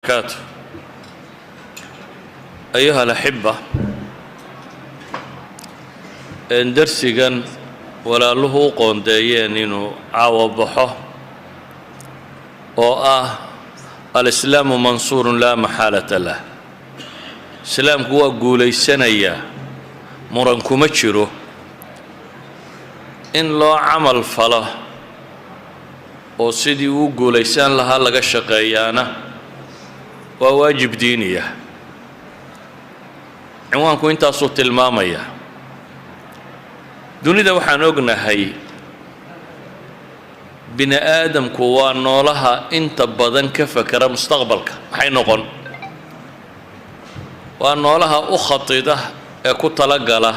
وبركاته. أيها الأحبة، درسيغان ولا له قونديين إنه عوضحه الإسلام منصور لا محالة له. الإسلام هو قولي سنية مرنكم تشيرو إن لو عمل فله وسيدي وقولي سان لها لغا شقيانا وواجب دينية. عنوانكو انتا صوت المامية دوني دا وحان اوغناهاي بني آدم كوان نولها انت بدن كفكرة مستقبلك maxay noqon waa noolaha u khatiida ee ku talagala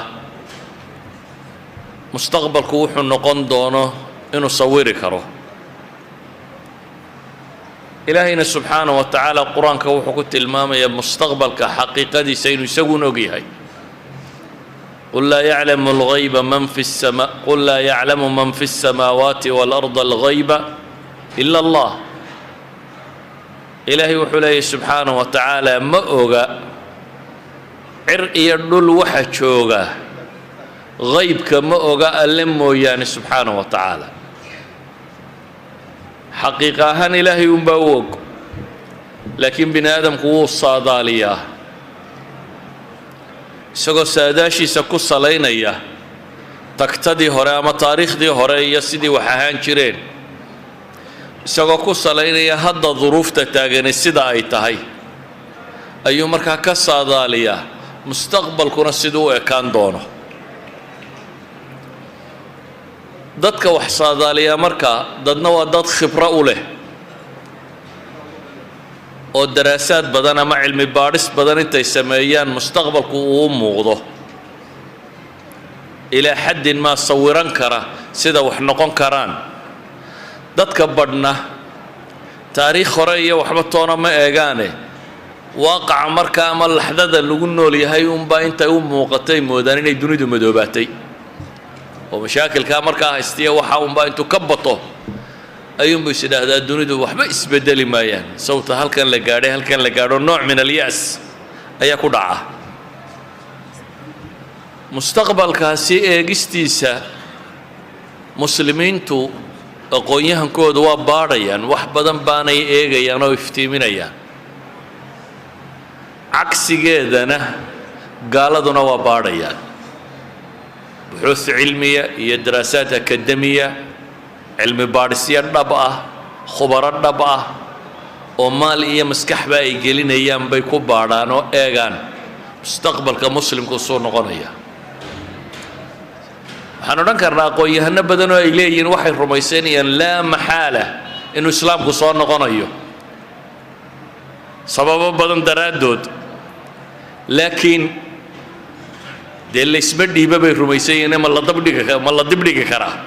mustaqbalku wuxuu noqon doono inuu sawiri karo. إلهنا سبحانه وتعالى القرآن كوحو كنت الماما يا مستقبل كحقيقة دي سينو يسوون وقيهاي. قل لا يعلم الغيب من في السماء قل لا يعلم من في السماوات والأرض الغيب إلا الله. إلهي وحلي سبحانه وتعالى مأوغا عرئي الدل وحشوغا غيب كمأوغا ألمو يعني سبحانه وتعالى. حقيقة هن إلهي ينبوق لكن بني آدم قوة الصادالية سقو ساداشي سقو صلينية تقتدي هراء ما تاريخ دي هراء يسيدي وحهان شرين سقو صلينية هاد ظروف تتاقن السيدة أي تهي أيو مركا كالصادالية مستقبل كنا السيدو كان دونه dadka wax saadaaliya marka dadna waa dad khibro u leh oo daraasaad badan ama cilmi baadhis badan intay sameeyaan mustaqbalku uu muuqdo ilaa xaddin ma sawiran kara sida wax noqon karaan. dadka badhna taariikh hore iyo waxba toona ma eegaane waaqaca marka ama laxdada lagu nool yahay unbaa intay u muuqatay moodaan inay dunidu madoobaatay ومشاكل كامركا هستيا وحاوم با انتو كبطو ايوم بيسيدا هذا الدنيا وحبا اسبدلي ما يعني صوت هل كان لقاري هل كان لقاري نوع من اليأس ايا كدعا مستقبل كاسي ايجستيسا مسلمين تو اقويهم كود واباريان وحبدن باني ايجيان ويفتيمينيان عكسي جيدنا قالدنا واباريان بحوث علمية هي دراسات أكاديمية علم بارسية نبأة خبرات نبأة ومال إيه مسكح بقى يجيلين أيام بيكون بارانو إيجان مستقبل كمسلم كصور نغنية حنذكر ناقوي هنبدأ إليه وحي رميسانيا لا محالة إنه إسلام كصور نغنية سبب بدن تردد لكن dee laysma dhiiba bay rumaysanyeen ma la dibdhigi karaa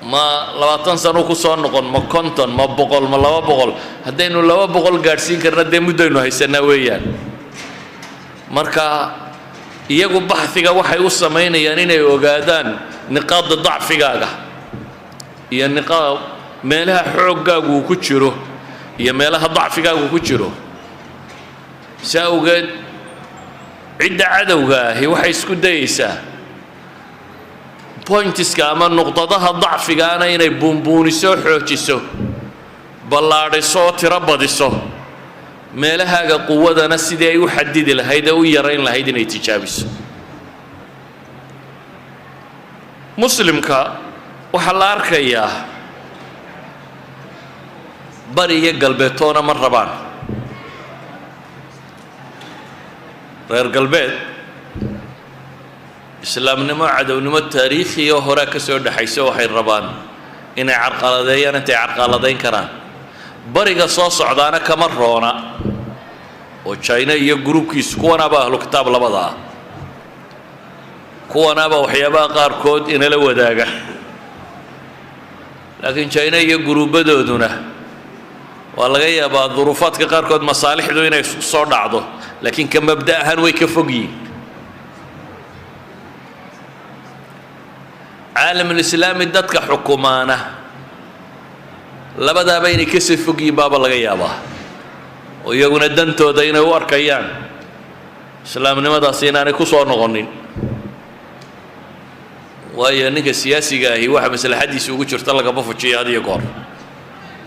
ma 20 sano ku soo noqon ma 50 ma 100 ma 200 haddaynu 200 gaadhsiin karna dee muddaynu haysanaa weeyaan. marka iyagu baxhiga waxay u samaynayaan inay ogaadaan niqaada dacfigaaga iyo niqaab meelaha xooggaagu ku jiro iyo meelaha dacfigaagu ku jiro. سأوجد عدة عدوها هي وحي سكوديسا بوينتس كمان نقطتها ضعف كأنا يني بونبوني سو حوتشيسو بلاري سو تربدي سو ما لها قوة نسي دي يحدد لهيدا ويرين لهيدا نيتجابس مسلم كا وحلار كياه بري قلبتونا مربان reer galbeed islaamnimo cadownimo taariikhi oo hore ka soo dhaxayso waxay rabaan inay carqaladeeyaan intay carqaladeyn karaan. bariga soo socdaana kama roona oo China iyo groupkiis kuwanaba ahlu kitaab labada ah kuwanaba waxyaabaha qaarkood inala wadaaga laakiin China iyo gruubadooduna waa laga yaabaa duruufaadka qaarkood masaalixdu inay soo dhacdo لكن كمبدأ هنوي كفوقي عالم الإسلام دتك حكمانه labadaaba inay ka sii fog yihiin baaba laga yaabaa oo iyaguna dantooda inay u arkayaan islaamnimadaasi inaanay ku soo noqonin waayo ninka siyaasiga ahi waxa maslaxadiisa ugu jirta lagama fujiyo had iyo goor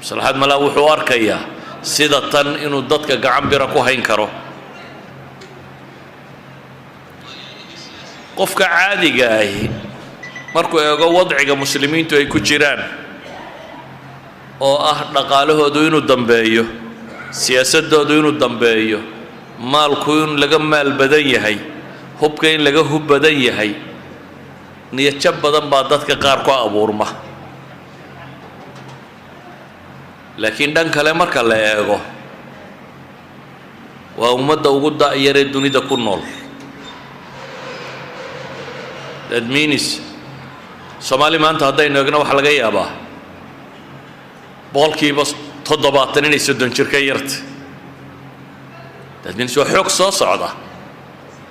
maslaxad malaa wuxuu arkayaa sida tan inuu dadka gacan bira ku hayn karo qofka caadiga ahi markuu eego wadciga muslimiintu ay ku jiraan oo ah dhaqaalahoodu inuu dambeeyo siyaasadoodu inuu dambeeyo maalku in laga maal badan yahay hubka in laga hub badan yahay niyad badan baa dadka qaar ku abuurma laakiin dhan kale marka la eego waa ummadda ugu da'yaree dunida ku nool that means Soomaali maanta haddaynu eegno waxa laga yaabaa boqolkiiba 70 inay 30 jir ka yarta that means waa xoog soo socda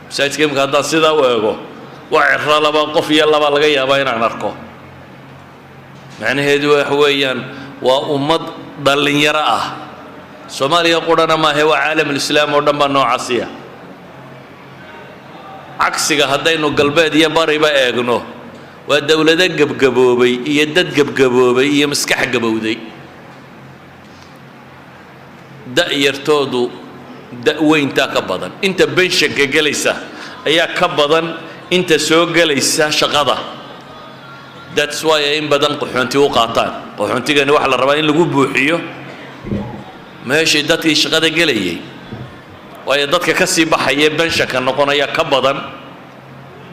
masaajidka imika haddaan sidaa u eego waa cirro laba qof iyo laba laga yaabaa inaan arko macnaheedu waxa weeyaan waa ummad dhalinyaro ah Soomaaliya qurana maahe waa caalamul-islaam oo dhan baa noocaasiya cagsiga haddaynu galbeed iyo bariba eegno waa dawlado gabgaboobay iyo dad gabgaboobay iyo maskax gabowday da'yartoodu da'weyntaa ka badan inta benshanka gelaysa ayaa ka badan inta soo gelaysa shaqada that's why in badan qaxoonti u qaataan qaxoontigani waxa la rabaa in lagu buuxiyo meeshii dadkii shaqada gelayay waayo dadka ka sii baxaya benshanka noqonaya ka badan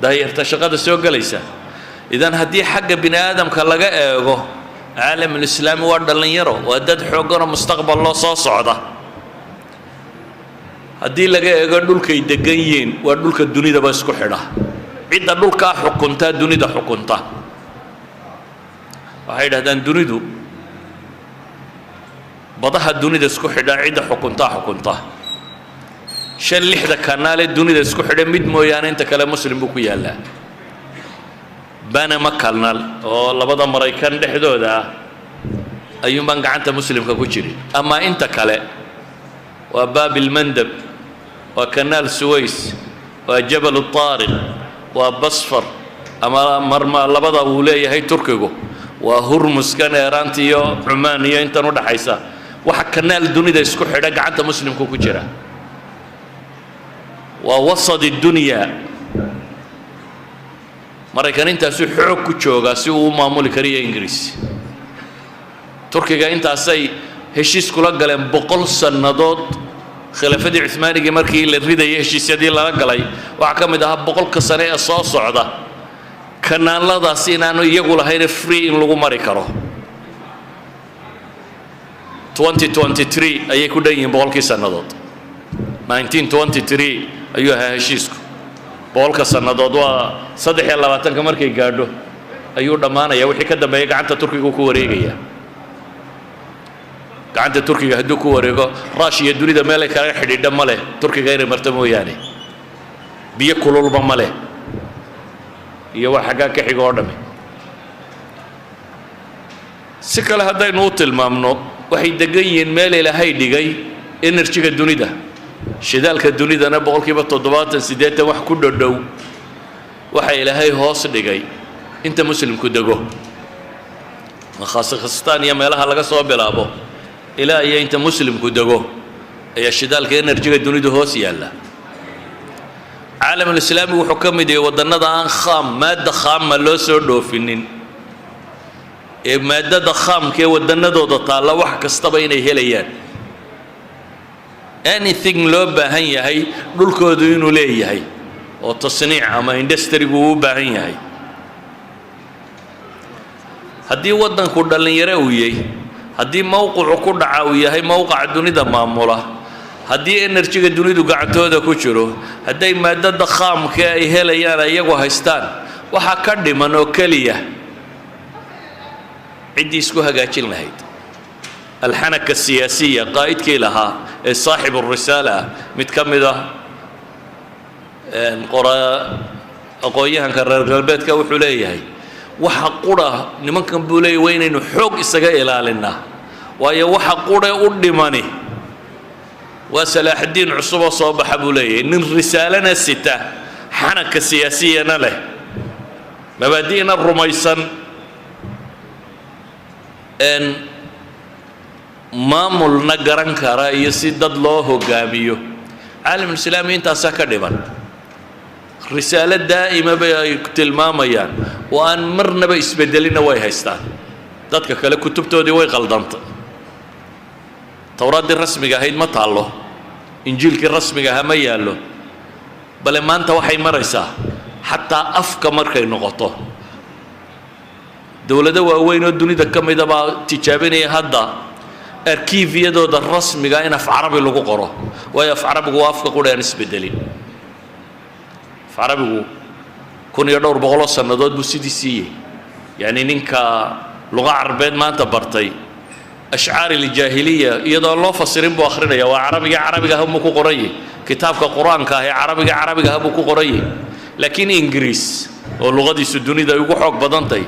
da'yarta shaqada soo gelaysa idan haddii xagga bini aadamka laga eego caalamul-islaami waa dhalinyaro waa dad xooggan oo mustaqbal loo soo socda haddii laga eego dhulkay degan yihiin waa dhulka dunidaba isku xidha cidda dhulkaa xukunta dunida xukunta waxay yidhahdaan dunidu badaha dunida isku xidha cidda xukunta 5-6 kanaale dunida isku xidha mid mooyaane inta kale muslim buu ku yaalaa Panama Canal oo labada Maraykan dhexdooda ah ayuun baan gacanta muslimka ku jirin ama inta kale waa Bab al-Mandab waa Canal Suez waa Jabal al-Tariq waa Basfar ama marma labada uu leeyahay Turkigu waa Hormuz kan Iran iyo Oman iyo inta u dhaxaysa waxa kanaal dunida isku xidha gacanta muslimku ku jira waa wasad ad-dunya Maraykan intaas xoog ku jooga si uu maamuli kariyo Ingiriis Turkiga intaasay heshiis kula galeen 100 sanadood khilaafadii Uthmaaniga markii la ridayay heshiisyadii la galay waxa kamid ah 100 sano ee soo socda kanaaladaas inaanu iyagu lahayn free in lagu mari karo 2023 ayay ku dhan yihiin 100 sanadood 1923 ayuu ahaa heshiisku 100 sanadood waa 23 markay gaadho ayuu dhamaanaya wixii ka dambeeyay gacanta Turkiga ku wareegaya gacanta Turkiga hadduu ku wareego Russia dunida meel ay kala xidhiidha male Turkiga inay marto mooyaane biyo kululba male iyo wax xagaa ka xigo oo dhame si kale haddaynu u tilmaamno waxay degan yihiin meel Ilaahay dhigay energy-ga dunida shidaalka dunidana 70-80 wax ku dhow waxa Ilaahay hoos dhigay inta muslimku dego khaasatan iyo meelaha laga soo bilaabo ilaa iyo inta muslimku dego ayaa shidaalka energy-ga dunida hoos yaala caalamul-islaami wuxuu ka mid yahay wadannada aan khaam maadda khaama loo soo dhoofinin ee maadada khaamka ee wadannadooda taalla wax kastaba inay helayaan anything loo baahan yahay dhulkoodu inuu leeyahay oo tasniic ama industry uu u baahan yahay haddii waddanku dhalinyaro uu yahay haddii mowqicu ku dhaca uu yahay mowqaca dunida maamula haddii energy-ga dunidu gacantooda ku jiro hadday maadada khaamka ay helayaan iyagu haystaan waxa ka dhiman oo kaliya ciddii isku hagaajin lahayd الحنكة السياسية قائد كيلها صاحب الرسالة متكمدة قرى أقويها كرر البيت كوحوليه وحقرة نمكن بولي وين إنه حق إسقى إلى لنا waayo waxa qure u dhimani waa salaaxdiin cusub oo soo baxa buu leeyahay nin risaalana sita xanaka siyaasiyana leh mabaadi'na rumaysan en maamulna garan kara iyo si dad loo hogaamiyo caalamul islaami intaasaa ka dhiman risaalo daa'ima bay ay tilmaamayaan oo aan marnaba isbedelina way haystaan dadka kale kutubtoodii way qaldantay towraaddii rasmiga ahayd ma taallo injiilkii rasmiga ahaa ma yaallo bale maanta waxay maraysaa xataa afka markay noqoto dowlado waaweyn oo dunida ka mida baa tijaabinaya hadda arkiifyadooda rasmiga in af carabi lagu qoro waayo af carabigu waa afka qura aan isbedelin af carabigu 1200 sannadood buu sidii siiyey yani ninka luqa carbeed maanta bartay ashcaar aljaahiliya iyadoo loo fasirin buu akhrinaya waa carabiga habuu ku qorayay kitaabka quraanka ah ee carabiga habuu ku qorayay laakiin ingiriis oo luqadiisu dunida ugu xoog badantay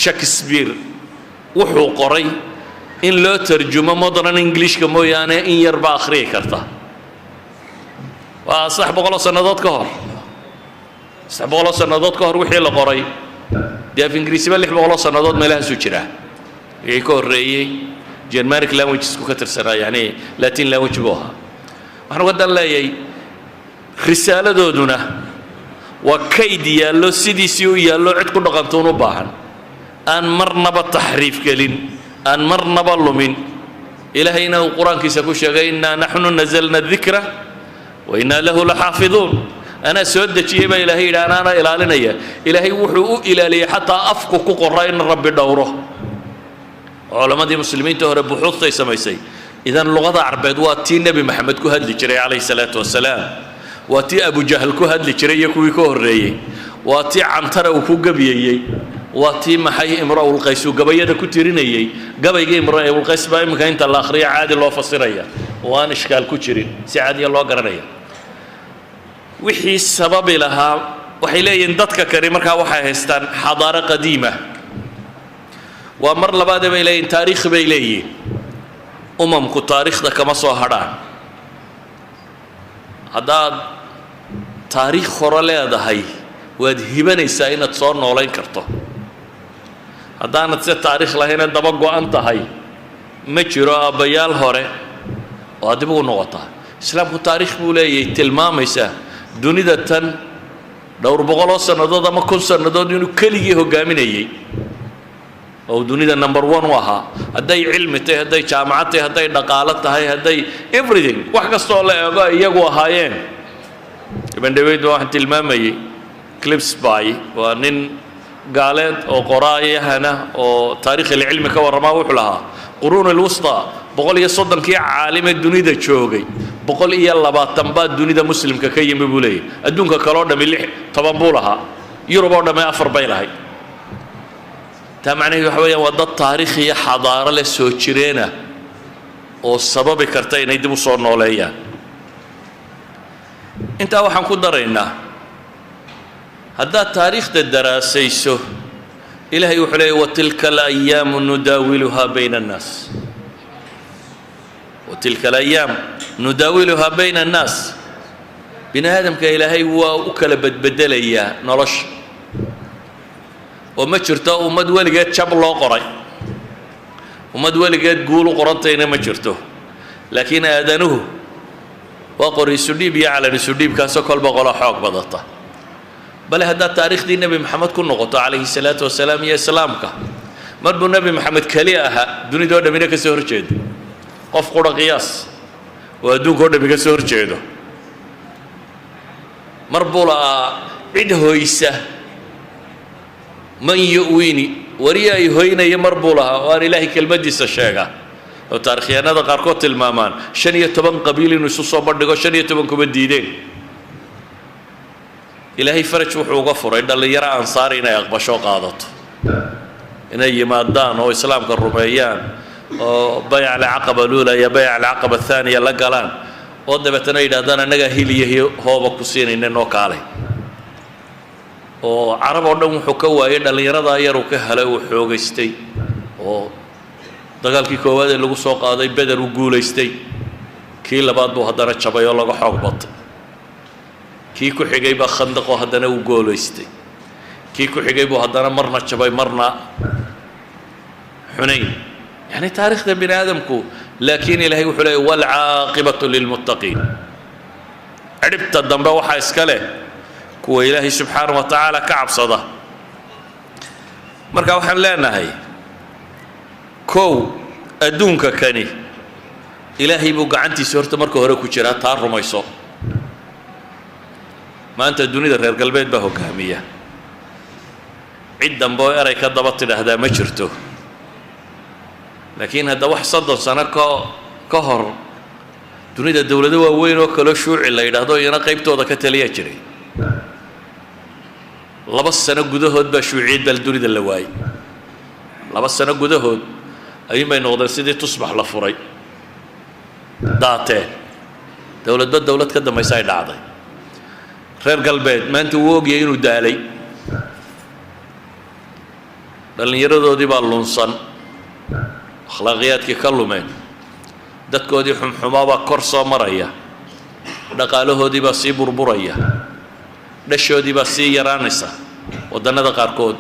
Shakespeare wuxuu qoray in loo tarjumo modern Englishka mooyaane in yar ba akhriyi karta waa 600 sannadood ka hor 600 sannadood ka hor wixii la qoray dee ingiriisiba 600 sannadood meelahaas u jira ay ka horeeyay Germanic languages ku ka tirsanaa yani Latin language buu ahaa waxaan uga dan leeyahay risaaladooduna waa kayd yaallo sidiisii u yaallo cid ku dhaqantoon u baahan aan marnaba taxriif gelin aan marnaba lumin ilaahayna uu quraankiisa ku sheegay inna nahnu nazalna dhikra wa inna lahu lahafidun ana soo dajiyay baa ilaahay ilaana ilaalinaya ilaahay wuxuu u ilaaliyay xataa afku ku qoray in rabbi dhowro culamadii muslimiinta hore buxuuftay samaysay idan luqada carbeed waa tii nabi maxamed ku hadli jiray calayhi salaatu wasalaam waa tii abu jahl ku hadli jiray iyo kuwii ka horeeyay waa tii cantara uu ku gabiyay waa tii maxay imraa'ul qays uu gabayada ku tirinayay gabayga imraa'ul qays baa imka inta la akhriyo caadi loo fasiraya oo aan ishkaal ku jirin si caadi loo garanaya wixii sababi lahaa waxay leeyihiin dadka kale markaa waxay haystaan xadaaro qadiima waa mar labaad bay leeyihiin taariikh bay leeyihiin umamku taariikhda kama soo hadhaan haddaad taariikh hore leedahay waad hibanaysaa inaad soo noolayn karto haddaanad se taariikh lahayna daba go-an tahay ma jiro aabbayaal hore oo dib ugu noqotaa islaamku taariikh buu leeyahay tilmaamaysaa dunida tan dhowr boqoloo sannadood ama 1000 sannadood inuu keligii hogaaminayay oo dunida number 1 u ahaa hadday cilmi tahay hadday jaamacad tahay hadday dhaqaale tahay hadday everything wax kasta oo la eego iyagu ahaayeen ibn david waxaan tilmaamayay clips by waa nin gaaleed oo qoraayahana oo taariikh cilmi ka warama wuxuu lahaa quruun alwusta 130 kii caalime dunida joogay 120 baa dunida muslimka ka yimi buu leeyahay adduunka kale oo dhami 10 buu lahaa yurub oo dhami 4 bay lahayd tamacnaheedu waxa weeyaan waa dad taariikh iyo xadaaro leh soo jireena oo sababi karta inay dib u soo nooleeyaan intaa waxaan ku daraynaa haddaad taariikhda daraasayso ilaahay wuxuu leeyahay watilka alayaamu nudaawiluhaa bayna annaas watilka alayaam nudaawiluhaa bayna annaas bini aadamka ilaahay waa u kala bedbedelayaa nolosha oo ma jirto ummad weligeed jab loo qoray ummad weligeed guul u qorantayna ma jirto laakiin aadanuhu waa qori isu dhiib iyo calan isu dhiibkaasoo kolba qola xoog badata bale haddaad taariikhdii nebi maxamed ku noqoto calayhi salaatu wasalaam iyo islaamka mar buu nebi maxamed keli ahaa dunidoo dhammina ka soo horjeedo qof qura qiyaas oo adduunka oo dhammi ka soo horjeedo mar buu la'aa cid hoysa man yu'wini wariya ay hoynaya mar buu lahaa oo aan ilaahay kelmadiisa sheega oo taarikhyahanada qaarkood tilmaamaan 15 qabiil inuu isu soo bandhigo 15 kuma diideen ilaahay faraj wuxuu uga furay dhalinyaro ansaar inay aqbasho qaadato inay yimaadaan oo islaamka rumeeyaan oo bay'a al-aqaba lula iyo bay'a al-aqaba thaniya la galaan oo dabeetana yidhaahdaan annaga hiliyo hooba ku siinayna noo kaalay oo carab oo dhan wuxuu ka waayay dhalinyarada yar uu ka helay uu xoogaystay oo dagaalkii koowaad ee lagu soo qaaday Beder uu guulaystay kii labaad buu haddana jabay oo laga xoog batay kii ku xigay baa Khandaq oo haddana uu guulaystay kii ku xigay buu haddana marna jabay marna Hunayn يعني تاريخ بني آدمكو لكن إلهي وحلي والعاقبة للمتقين عربت الدنبا وحا إسكاله كو إلهي سبحانه وتعالى كعب صدا مركا وحن لنا هاي كو أدونك كاني إلهي بوقع عنتي سورة مركو هركو جرا تار رميصو ما أنت الدنيا در قلبيت بهو كهمية عدا بوي أرى كدبط هذا ما جرته لكن هذا واحد صدق سنة كهر دنيا الدولة وين وكله شوع اللي يرادو ينقيبته هذا كتليه جري لبس سنة جده هاد بشوعيد بالدنيا اللواي لبس سنة جده هاد أي ما ينقدر سيدي تصبح لفوري داته دولة كده ما يساعد عادي خير قلبي ما أنت ووجي ينو دالي لأن يردو دي باللونسان أخلاقياتك كلمين dadkoodii xumxumaaba kor soo maraya dhaqaalahoodii baa sii burburaya dhashoodii baa sii yaraanaysa wadannada qaarkood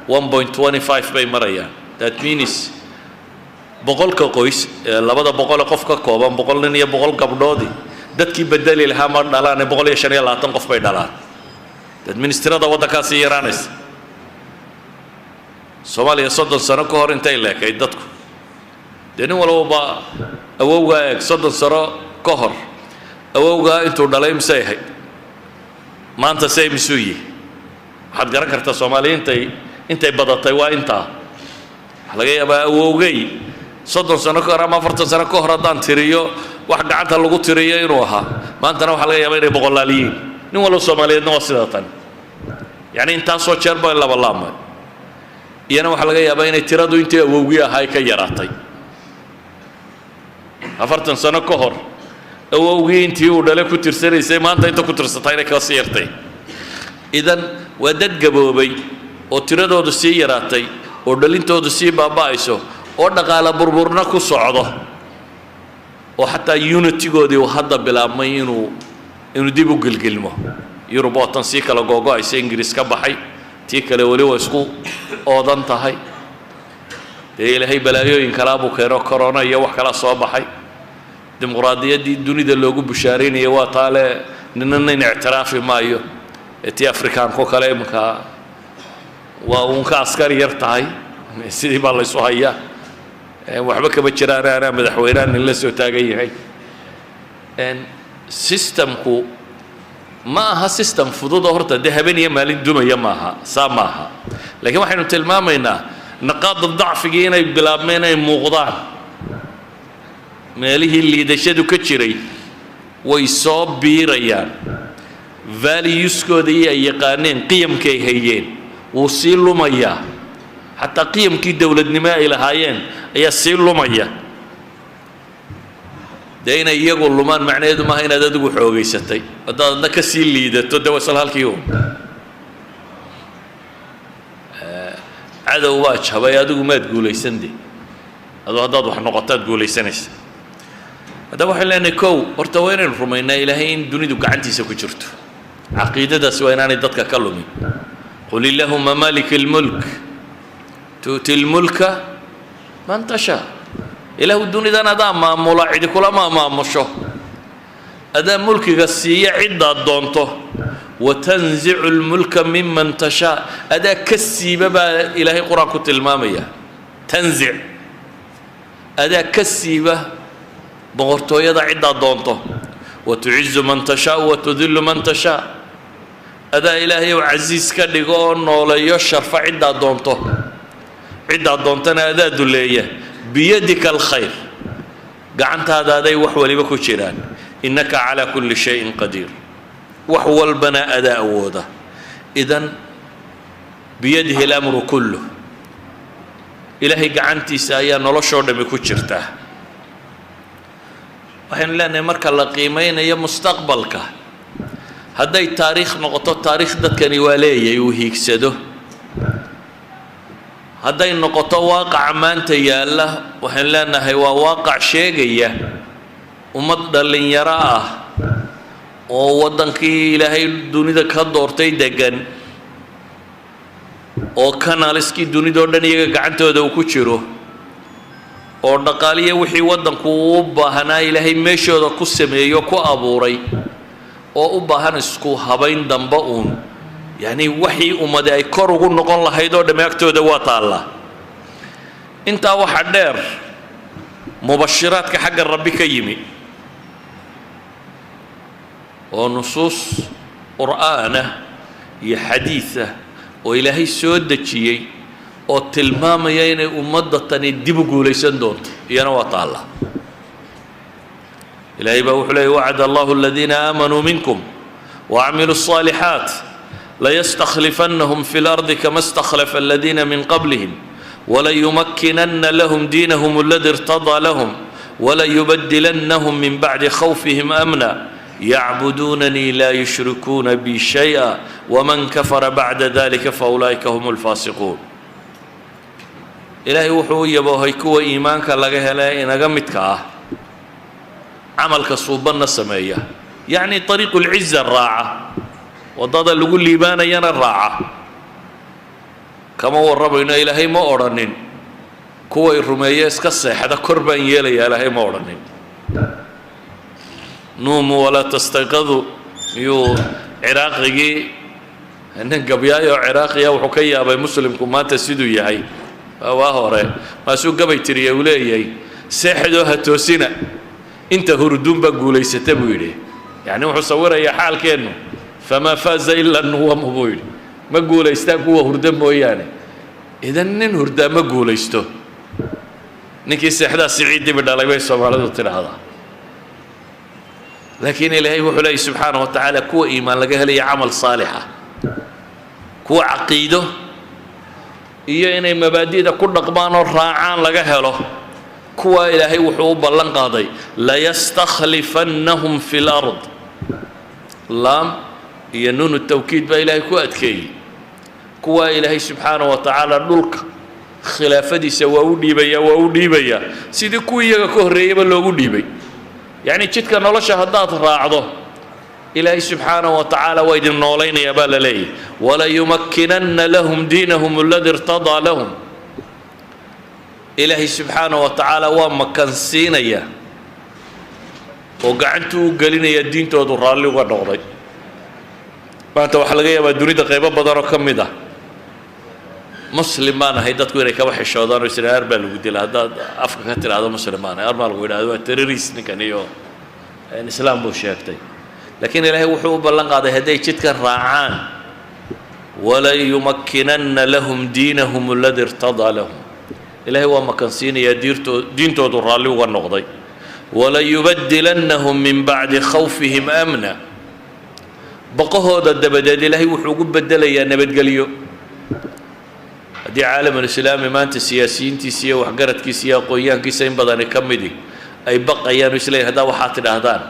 1.25 bay marayaan that means boqolka qoys labada boqol qof ka kooban boqol nin iyo boqol gabdhoodii dadkii bedeli lahaa ma dhalaan 125 qof bay dhalaan that means tirada waddanka sii yaraanaysa Soomaaliya 30 sano ka hor intay leekay dadku deni walba awowga soddon sano ka hor awowga intuu dhalay misay maanta say misuuyi waxaad garan kartaa Soomaaliyiinta intay badatay waa inta laga yaabaa awowgay soddon sano ka hor ama 40 sano ka hor haddaan tiriyo wax gacanta lagu tiriyo inuu ahaa maantana waxa laga yaabaa inay boqolaaliyiin nin walba Soomaaliyeedna waa sidaa tan yani intaas soo jeer baa laba laamay iyana waxa laga yaabaa inay tiradu intii awowgii ahaa ka yaraatay 40 sano ka hor awowgii intii uu dhalay ku tirsanaysay maanta inta ku tirsatay inay ka sii yartay idan waa dad gaboobay oo tiradoodu sii yaraatay oo dhalintoodu sii baaba'ayso oo dhaqaale burburna ku socdo oo xataa unity-goodii uu hadda bilaabmay inuu dib u gilgilmo Yurub oo tan sii kala googo'aysa Ingiriis ka baxay tii kale wali waa isku oodan tahay ilaahay balaayooyin kala buu keeno corona iyo wax kala soo baxay dimuqraadiyadii dunida loogu bushaareynayay waa taale ninna ictiraafi maayo tii Afrikaanku kale imka waa uun ka askari yar tahay sidii baa la isu hayaa waxba kama jiraan ana madaxweynaha in la soo taagan yahay systemku ma aha system fudud oo horta habeen iyo maalin dumaya maaha saamaha laakiin waxaynu tilmaamaynaa نقاط الضعف جينا بلابمينا موقضان ماليه اللي دشدو كتشري ويصاب بيريان فالي يسكو دي يقانين قيم كي هيين وصيلو ميا حتى قيم كي دولة نماء لهايين يصيلو ميا دينا يقول لمان معناه ما هنا دادو حوغي ستي هذا نكسي اللي ده توصل هالكيوم عدو واجه هبا يادو ما تقوليسن دي هذا هذا wax noqotaad guuleysanaysa hada waxa leena kow horta weyn rumayna ilaahayn dunidu gacantiisa ku jirto aqeedadaas waa inaanay dadka ka lumin qul illahumma malikal mulk tu'ti al mulka man tasha ilahu dunidana da maamula cid kula maamusho ada mulkiga siiya cidda doonto وتنزع الملك ممن تشاء أدا كسيب با إلهي قرآن كنت المامية تنزع أدا كسيب بغرتو يضع عدة دونته وتعز من تشاء وتذل من تشاء أدا إلهي وعزيز كدقون ولا يشرف عدة دونته عدة دونتنا أدا دلية بيدك الخير قعنت هذا دي وحولي بكو شيران إنك على كل شيء قدير وحو البناء أداء وده إذن بيده الأمر كله إلهي قعنتي سايا نلشور دمي كتشرته وحين لأنه مركا لقيمين يا مستقبلك هذا التاريخ نقطة تاريخ ده كان يواليه يوهيك سده hadday noqoto waaqaca maanta yaalla waxaan leenahay waa waaqac sheegaya ummad dhallinyaro ah oo waddankii ilaahay dunida ka doortay degan oo kanaaliskii dunidao dhan iyaga gacantooda uu ku jiro oo dhaqaaliya wixii waddanku u baahanaa ilaahay meeshooda ku sameeyo ku abuuray oo u baahan isku habayn damba uun yacni waxii ummadi ay kor ugu noqon lahayd oo dhamme agtooda waa taallaa intaa waxaa dheer mubashiraadka xagga rabbi ka yimi oo nusuus qur'aanah iyo xadiidah oo ilaahay soo dejiyey oo tilmaamaya inay ummadda tani dib u guulaysan doonto iyana waa taallaa ilaahay baa wuxuu leeyay wacada allahu aladiina aamanuu minkum waacmiluu الصaalixaat layastakhlifannahum fi اlardi kama istakhlafa aladiina min qablihim walayumakkinanna lahum diinahum aladi irtadaa lahum walayubadilannahum min bacdi khawfihim amna yacbudunanii laa yushrikuuna bi shayئa waman kafara bacda dalika faulaa'ika hum اlfaasiquun ilaahay wuxuu u yaboohay kuwa iimaanka laga hele inaga midka ah camalka suubanna sameeya yacni طariiqu اlciza raaca waddada lagu liibaanayana raaca kama warramayno ilaahay ma odhanin kuway rumeeye iska seexda kor baan yeelayaa ilaahay ma odhanin nuumuu walaa tastayqaduu miyuu ciraaqigii nin gabyaayo oo ciraaqiya wuxuu ka yaabay muslimku maanta siduu yahay waa hore maasuu gabay tiriya uu leeyahay seexdoo ha toosina inta hurduun baa guulaysata buu yidhi yacni wuxuu sawirayaa xaalkeennu famaa faaza ilaa nuwamu buu yidhi ma guulaystaan kuwa hurda mooyaane idan nin hurdaa ma guulaysto ninkii seexdaa siciid dibi dhalay bay soomaalidu tidhaahdaa laakiin ilaahay wuxuu leeyay subxaanahu wa tacaala kuwa iimaan laga helaya camal saalixa kuwa caqiido iyo inay mabaadi'da ku dhaqmaan oo raacaan laga helo kuwa ilaahay wuxuu u ballan qaaday layastakhlifannahum fi lard laam iyo nuunu tawkiid baa ilaahay ku adkeeyey kuwa ilaahay subxaanahu wa tacaala dhulka khilaafadiisa waa u dhiibayaa sidii kuwii iyaga ka horreeyaba loogu dhiibay yacni jidka nolosha haddaad raacdo ilaahay subxaanahu wa tacaala waa idin noolaynayaa baa la leeyahy walayumakkinanna lahum diinahum aladi irtadaa lahum ilaahay subxaanahu wa tacaala waa makansiinaya oo gacantuu u gelinaya diintoodu raalli uga noqday maanta waxaa laga yaabaa dunida qaybo badanoo ka mid ah muslim baan ahay dadku inay kaba xishoodaan oo isla baa lagu dila haddaad afka ka tidhaahdo muslim baan ahay baa lagu yidhahdo waa terrorist ninkan iyo islaam buu sheegtay laakiin ilaahay wuxuu u ballan qaaday hadday jidkan raacaan walayumakkinanna lahum diinahum aladi irtadaa lahum ilaahay waa makansiinayaa diintoodu raalli uga noqday walayubadilannahum min bacdi khawfihim amna baqahooda dabadeed ilaahay wuxuu ugu bedelayaa nabadgelyo haddii caalamulislaami maanta siyaasiyiintiisa iyo waxgaradkiisa iyo aqoonyahankiisa in badani ka midi ay baqayaan oo isleeyihin haddaa waxaad tidhaahdaan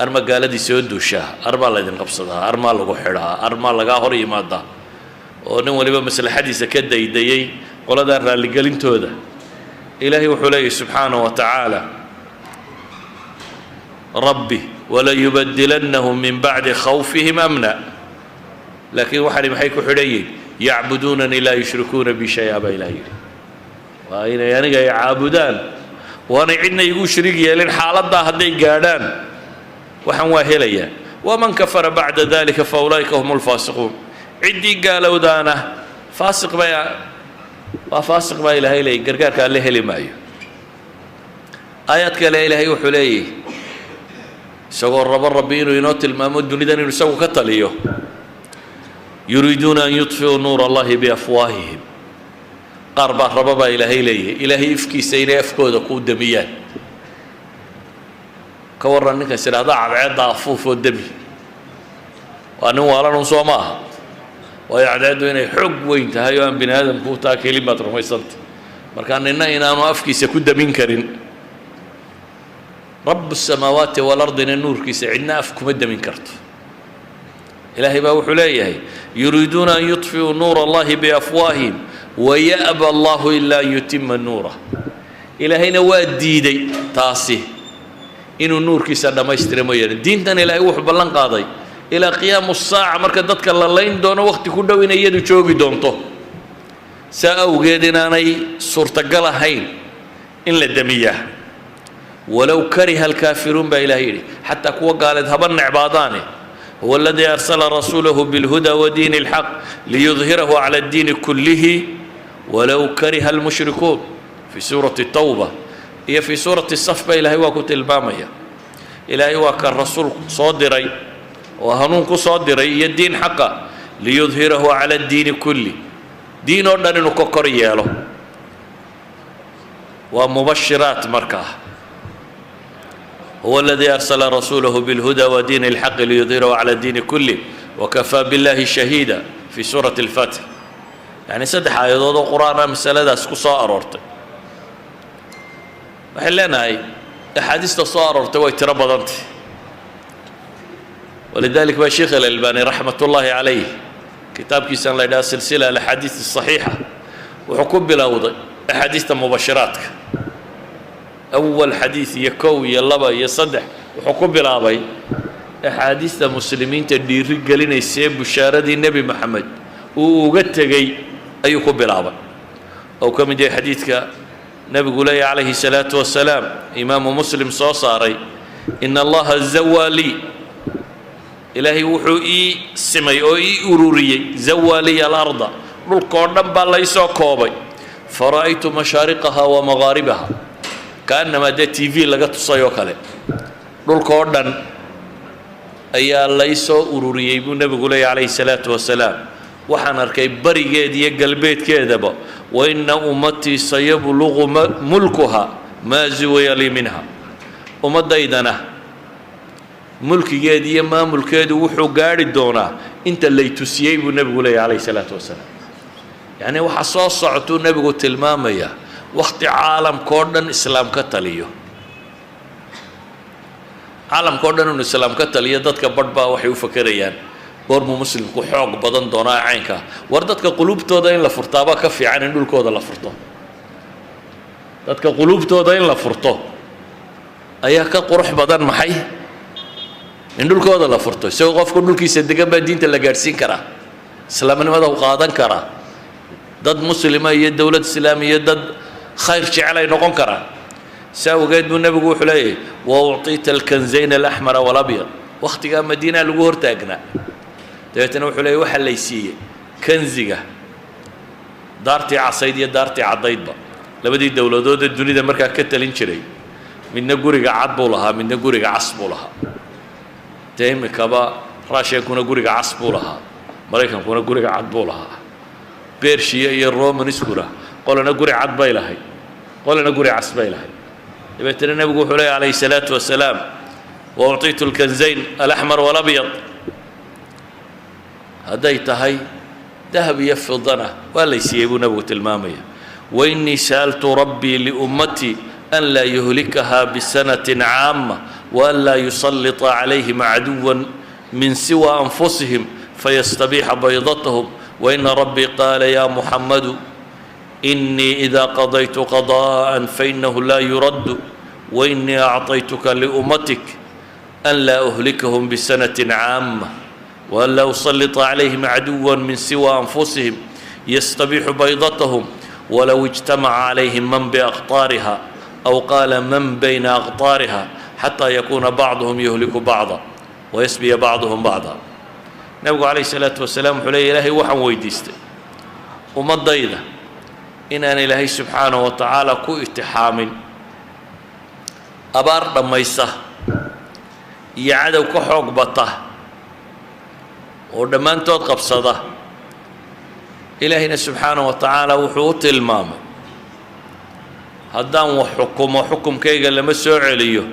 arma gaaladii soo duushaa armaa laydin qabsadaa armaa lagu xidhaa armaa lagaa hor yimaadaa oo nin waliba maslaxadiisa ka daydayey qoladan raalligelintooda ilaahay wuxuu leeyahy subxaanahu wa tacaala rabbi walayubadilannahum min bacdi khawfihim amna laakiin waxani maxay ku xidhan yihin yacbuduunanii laa yushrikuuna bi shay-a baa ilaah yidhi waa inay aniga ay caabudaan waanay cidna igu shariig yeelin xaaladdaa hadday gaadhaan waxaan waa helayaa waman kafara bacda dalika faulaa'ika hum lfaasiquun ciddii gaalowdaana waa faasiq baa ilaahay leeyay gargaarka alle heli maayo aayaad kale ilaahay wuxuu leeyahy isagoo rabo rabbi inuu inoo tilmaamo dunidan inuu isagu ka taliyo yuriiduuna an yudfi'uu nuura allahi biafwaahihim qaar baa raba baa ilaahay leeyahay ilaahay ifkiisa inay afkooda ku damiyaan ka warran ninkaas idhahda cadceedda afuufoo demi waa nin waalanun soo ma aha waayo cadceeddu inay xoog weyn tahay oo aan bini aadamku u taa kelin baad rumaysanta markaa nina inaanu afkiisa ku damin karin rabu الsamaawaati walardina nuurkiisa cidna af kuma damin karto ilaahay baa wuxuu leeyahay yuriiduuna an yudfi'uu nuura allahi biafwaahihim ويأبى الله إلا أن يتم نوره إلهينا واديدي تاسي إنه نور كيسا ما يسترمو يعني دين تاني إلهي وحب الله قاضي إلى قيام الساعة مركز دتك الله لين دون وقت كله وين يدو شوقي دونته سأوجدنا أنا صورة قلا هين إن الدمية ولو كره الكافرون بإلهي حتى كوا قالت هبن عباداني هو الذي أرسل رسوله بالهدى ودين الحق ليظهره على الدين كله ولو كره المشركون في سورة التوبة هي في سورة الصف بإلهي وكت البامية إلهي وك الرسول صادري وهنونك صادري الدين حقا ليظهره على الدين كله دين أردن نكوكري له ومبشرات مركه هو الذي أرسل رسوله بالهدى ودين الحق ليظهره على الدين كله وكفى بالله شهيدا في سورة الفتح يعني سدح آيات القرآن مسألة سكسا أرورت وحلنا هاي أحاديث تصا أرورت ويتربضنت ولذلك الشيخ الألباني رحمة الله عليه كتاب كيسان لدى سلسلة الأحاديث الصحيحة وحكم بلا وضع أحاديث مبشرات أول حديث يكوي يلبا يصدح وحكم بلا وضع أحاديث المسلمين تدير قالين يسيب بشارة النبي محمد وقدت جاي أيكم بلا وضع أو كم دي حديثك نبي قولي عليه الصلاة والسلام إمام مسلم صاصاري إن الله الزوالي إلهي وحوئي سمي أوئي أروري زوالي الأرض بالقردن بالليسو كوبي فرأيت مشارقها ومغاربها كأنما دي تي في لقد تصيوكالي بالقردن أي الليسو أروري النبي قولي عليه الصلاة والسلام وحن أركي بريقيد يقل بيت كذبا وإن أمتي سيبلغ ملكها ما زوي لي منها أمت ديدنا ملكيدي ما ملكيدي وحو قاري دونا انت اللي تسيب النبي عليه الصلاة والسلام يعني وحصاص صعتو النبي قلت المامية وقت عالم كوردن إسلام كتاليو عالم كوردن إسلام كتاليو دادك بردبا وحي وفكريان ورمو مسلم كو حوق بدن دونا عينكا وردادك قلوب تودين لفرطابا كفي عن نقول كودا لفرطو دادك قلوب تودين لفرطو أياك قرح بدن محي in dhulkooda la furto isagoo qofku dhulkiisa degan baa diinta la gaarsiin karaa islaamnimada uu qaadan karaa dad muslima iyo dawlad islaamiya dad khayr jecel ay noqon karaan saawgeed buu nabigu wuxuu leeyahay wa u'tita al-kanzayn al-ahmar wal-abyad waqtiga madiina lagu hortaagnaa dabeetana wuxuu leeyahay waxa la siiyay kanziga daartii casayd iyo daartii cadaydba labadii dawladood ee dunida markaa ka talin jiray midna guriga cad buu lahaa midna guriga cas buu lahaa تيم كبا راشيا كنا جوري عصبولها مريكان كنا جوري عدبولها بيرشيا يروم نسكولا قال أنا جوري عدبيلها قال أنا جوري عصبيلها يبتدي النبي حلي عليه الصلاة والسلام وأعطيت الكنزين الأحمر والأبيض هديت هاي ذهب يفضنا ولا يسيبون نبوة المامية وإني سألت ربي لأمتي أن لا يهلكها بسنة عامة وأن لا يسلط عليهم عدوا من سوى أنفسهم فيستبيح بيضتهم وإن ربي قال يا محمد إني إذا قضيت قضاء فإنه لا يرد وإني أعطيتك لأمتك أن لا أهلكهم بسنة عامة وأن لا أسلط عليهم عدوا من سوى أنفسهم يستبيح بيضتهم ولو اجتمع عليهم من بأقطارها أو قال من بين أقطارها حتى يكون بعضهم يهلك بعضا ويسبي بعضهم بعضا نبي عليه الصلاة والسلام حلي إلهي وحن ويديست وما الضيدة إن أنا إلهي سبحانه وتعالى كو اتحام أبار لما يسه يعدو كحوق بطه ودمان تود قبصده إلهينا سبحانه وتعالى وحوت المام هدان وحكم كيغا لما سوعليو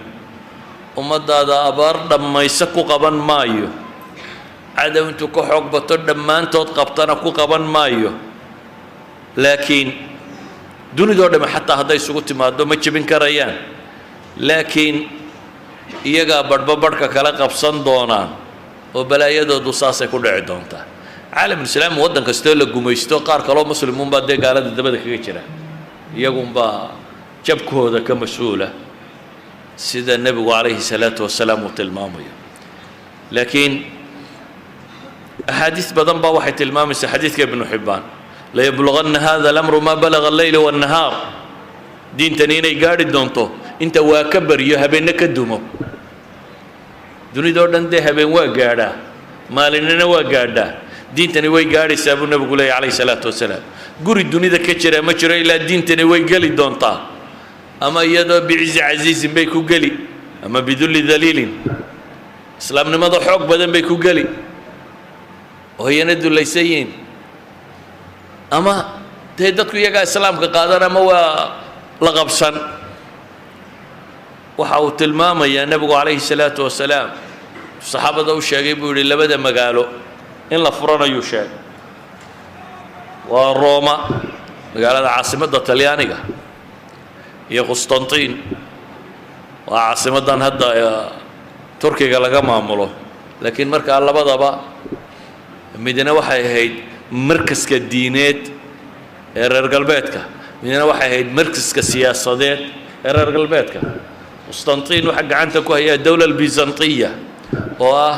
ummadaada abaar dhammaysa ku qaban maayo cadow intuu ka xoog bato dhammaantood qabtana ku qaban maayo laakiin dunidoo dhamma xataa hadday isugu timaado ma jebin karayaan laakiin iyagaa badhba badhka kala qabsan doonaan oo balaayadoodu saasay ku dhici doontaa caalam islaam waddan kastoo la gumaysto qaar kaloo muslimuun baa dee gaalada dabada kaga jira iyagunbaa jabkooda ka mas-uula sida nebigu calayhi salaatu wasalaam uu tilmaamayo laakiin axaadiis badan baa waxay tilmaamaysaa xadiidka ibnu xibbaan layabluganna hada alamru maa balaga alleyla waannahaar diintani inay gaadhi doonto inta waa ka baryo habeenna ka dumo dunidoo dhan dee habeen waa gaadhaa maalinina waa gaadhaa diintani way gaadhaysaa buu nebigu leeyay calayhi salaatu wasalaam guri dunida ka jira ma jiro ilaa diintani way geli doontaa ama iyadoo bicizi casiizin bay ku geli ama bidulli daliilin islaamnimada xoog badan bay ku geli oo iyana dulaysan yihiin ama dee dadku iyagaa islaamka qaadan ama waa la qabsan waxa uu tilmaamayaa nebigu calayhi salaatu wasalaam saxaabada u sheegay buu yidhi labada magaalo in la furanayuu sheegay waa rooma magaalada caasimadda talyaaniga iyo qustantiin waa caasimaddan hadda turkiga laga maamulo laakiin markaa labadaba midna waxay ahayd markaska diineed ee reer galbeedka midna waxay ahayd markaska siyaasadeed ee reer galbeedka qustantiin waxaa gacanta ku hayaa dowla albizantiya oo ah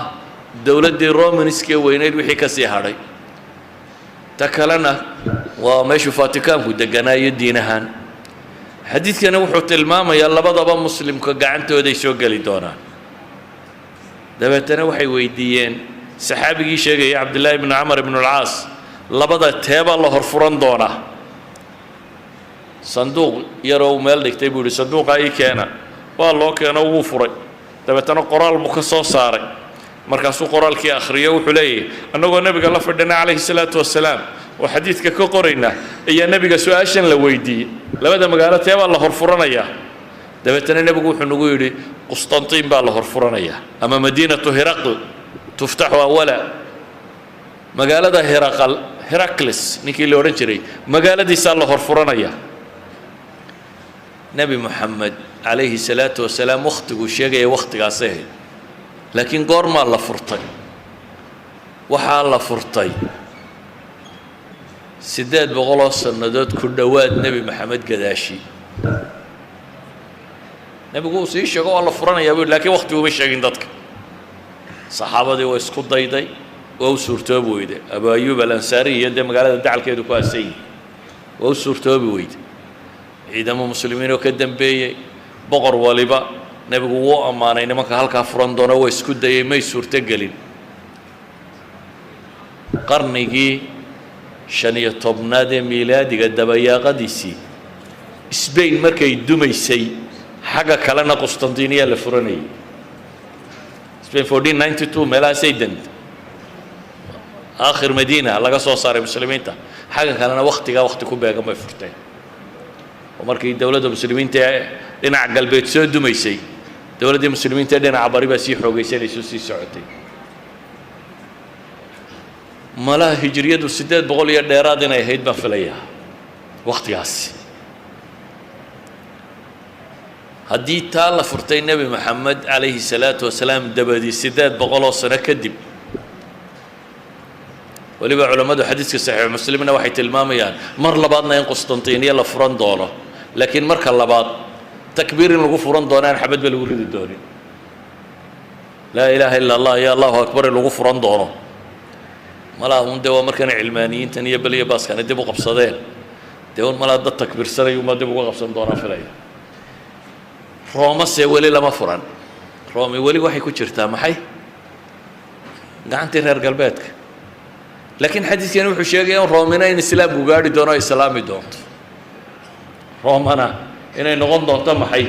dowladdii romanskee weyneyd wixii ka sii hadhay ta kalena waa meeshuu fatikaanku deganaayo diin ahaan xadiidkani wuxuu tilmaamayaa labadaba muslimka gacantooday soo geli doonaan dabeetana waxay weydiiyeen saxaabigii sheegaya cabdillaahi bnu camar ibnu alcaas labada teebaa la horfuran doonaa sanduuq yaroo uu meel dhigtay buu yidhi sanduuqa ii keena waa loo keeno wuu furay dabeetana qoraal buu ka soo saaray markaasuu qoraalkii akhriyo wuxuu leeyahay annagoo nebiga la fadhina calayhi salaatu wasalaam oo xadiidka ka qoraynaa ayaa nebiga su-aashan la weydiiyey labada magaalo teebaa la horfuranayaa dabeetana nebigu wuxuu nagu yidhi qustantiin baa la horfuranayaa ama madiinatu hiraql tuftaxu awala magaalada herakles ninkii la odhan jiray magaaladiisaa la horfuranayaa nebi moxamed calayhi salaatu wasalaam wakhtiguu sheegaya wakhtigaasay ahayd laakiin goormaa la furtay waxaa la furtay 800 sannadood ku dhowaad nebi maxamed gadaashi nebigu uu sii sheego waa la furanayaa buu laakiin wakhtiguma sheegin dadka saxaabadii waa isku dayday waa u suurtoobi weyday abu ayuub alansaari iyo dee magaalada dacalkeedu ku aasan yihi waa u suurtoobi weyday ciidamo muslimiin oo ka dambeeyey boqor waliba nebigu wuu ammaanay nimanka halkaa furan doona waa isku dayay may suurtogelin qarnigii 15aad ee miilaadiga dabayaaqadiisii sbain markay dumaysay xagga kalena qustantiniya la furanayay spain 1492 meelahaasay danta aakhir madiina laga soo saaray muslimiinta xagga kalena wakhtigaa wakhti ku beegan bay furteen oo markii dowladda muslimiinta ee dhinaca galbeed soo dumaysay dowladdii muslimiinta ee dhinaca bari baa sii xoogaysanayso sii socotay malaha hijriyadu 800 iyo dheeraad inay ahayd baan filayaa wakhtigaasi haddii taa la furtay nebi moxamed calayhi salaatu wasalaam dabadii 800 sano kadib weliba culammadu xadiiska saxiix muslimna waxay tilmaamayaan mar labaadna in qustantiniya la furan doono laakiin marka labaad takbiir in lagu furan doono aan xabadba lagu ridi doonin laa ilaaha illa allah iyo allahu akbar in lagu furan doono malaha un dee waa markana cilmaaniyiintan iyo beliya baaskana dib u qabsadeen dee un malaha dad takbiirsanay uma dib uga qabsan doonaan filaya roomase weli lama furan roomi weli waxay ku jirtaa maxay gacantii reer galbeedka laakiin xadiidkani wuxuu sheegaya in roomina in islaamku gaadhi doono islaami doonto roomana inay noqon doonto maxay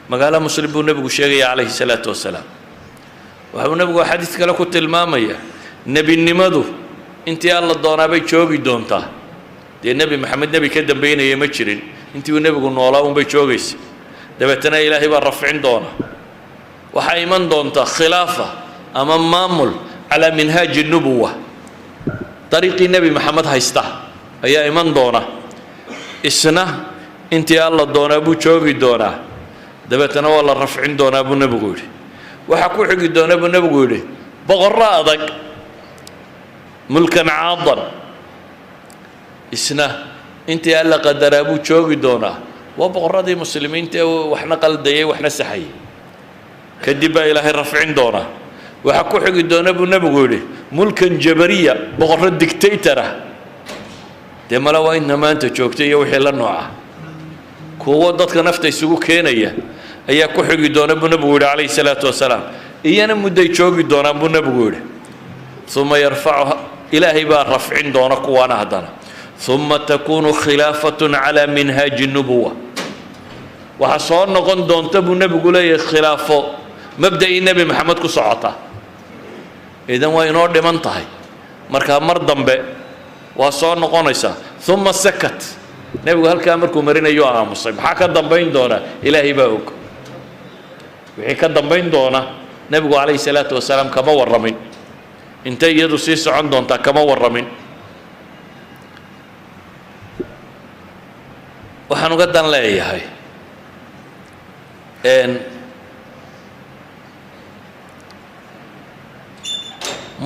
magaalo muslim buu nebigu sheegaya calayhi salaatu wasalaam waxuu nebigu xadiid kale ku tilmaamaya nebinimadu intii alla doonaabay joogi doontaa dee nebi maxamed nebi ka dambaynaya ma jirin intii uu nebigu noolaa unbay joogaysa dabeetana ilaahay baa rafcin doona waxaa iman doonta khilaafa ama maamul calaa minhaaji nubuwa dariiqii nebi maxamed haysta ayaa iman doona isna intii alla doonaa buu joogi doonaa dabeetana waa la rafcin doonaa buu nebigu yidhi waxaa ku xigi doona buu nebigu yidhi boqorro adag mulkan caadan isna intii alla qadaraa buu joogi doonaa waa boqorradii muslimiinta ee waxna qaldayay waxna saxayay kadib baa ilaahay rafcin doonaa waxa ku xigi doona buu nabigu yidhi mulkan jabariya boqorro dictatora dee mala waa inna maanta joogtay iyo wixii la nooca kuwo dadka nafta isugu keenaya ayaa ku xigi doona buu nabigu yidhi calayhi salaatu wasalaam iyana mudday joogi doonaan buu nabigu yidhi uma yarfacuha ilaahay baa rafcin doona kuwaana haddana uma takunu khilaafatun calaa minhaaji nubuwa waxaa soo noqon doonta buu nabigu leeyahay khilaafo mabda'ii nebi maxamed ku socota idan waa inoo dhiman tahay markaa mar dambe waa soo noqonaysaa uma sakat nebigu halkaa markuu marinayo aamusay maxaa ka dambayn doona ilaahay baa og wixii ka dambayn doona nebigu calayhi salaatu wasalaam kama warramin intay iyadu sii socon doontaa kama warramin waxaan uga dan leeyahay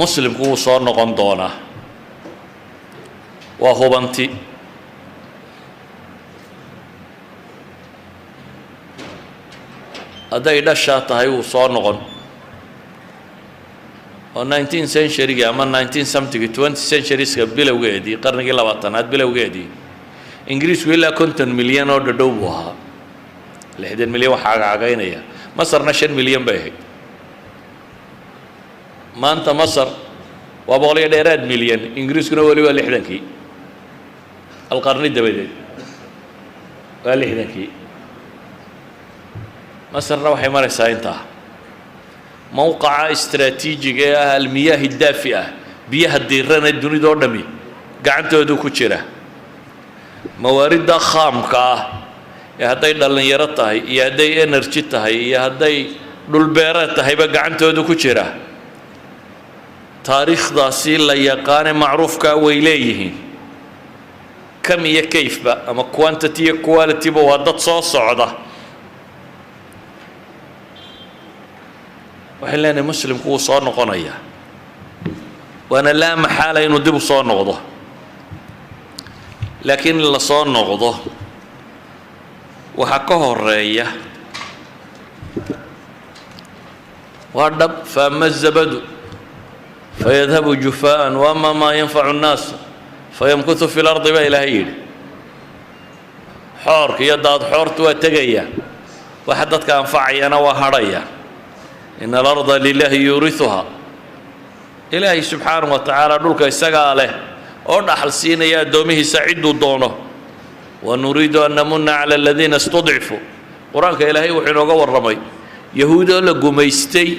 muslimku wuu soo noqon doonaa waa hubanti hadday dhashaa tahay wuu soo noqon oo 19th century ama 19 something 20 centurieska bilowgeedii qarnigii 20aad bilowgeedii ingiriisku ilaa 50 milyan oo dhadhow buu ahaa 60 milyan waxaa cagaynaya masarna 5 milyan bay ahayd maanta masar waa 100 milyan ingiriiskuna weli waa 60kii alqarni dabadeed waa 60kii masarna waxay maraysaa intaa mowqaca istaraatiijiga ee ah almiyaahi daafi'a biyaha diiran ee dunida oo dhami gacantoodu ku jira mawaaridda khaamka ah ee hadday dhallinyaro tahay iyo hadday energy tahay iyo hadday dhulbeereed tahayba gacantoodu ku jira taariikhdaasi la yaqaane macruufkaa way leeyihiin kam iyo kayfba ama quantity iyo qualityba waa dad soo socda waxaan leenahay muslimku wuu soo noqonayaa waana laa maxaala inuu dib u soo noqdo laakiin in la soo noqdo waxaa ka horeeya waa dhab faama zabadu fayadhabu jufaa'an waama maa yanfacu nnaas fayamkuthu fi lardi baa ilaahay yidhi xoorka iyo daad xoortu waa tegaya waxa dadka anfacayana waa hadhaya in alarda lilahi yuuriuha ilaahay subxaanahu wa tacaala dhulka isagaa leh oo dhaxal siinaya addoomihiisa cidduu doono wanuriidu an namuna cala aladiina istudcifuu qur-aanka ilaahay wuxuu inooga warramay yahuud oo la gumaystay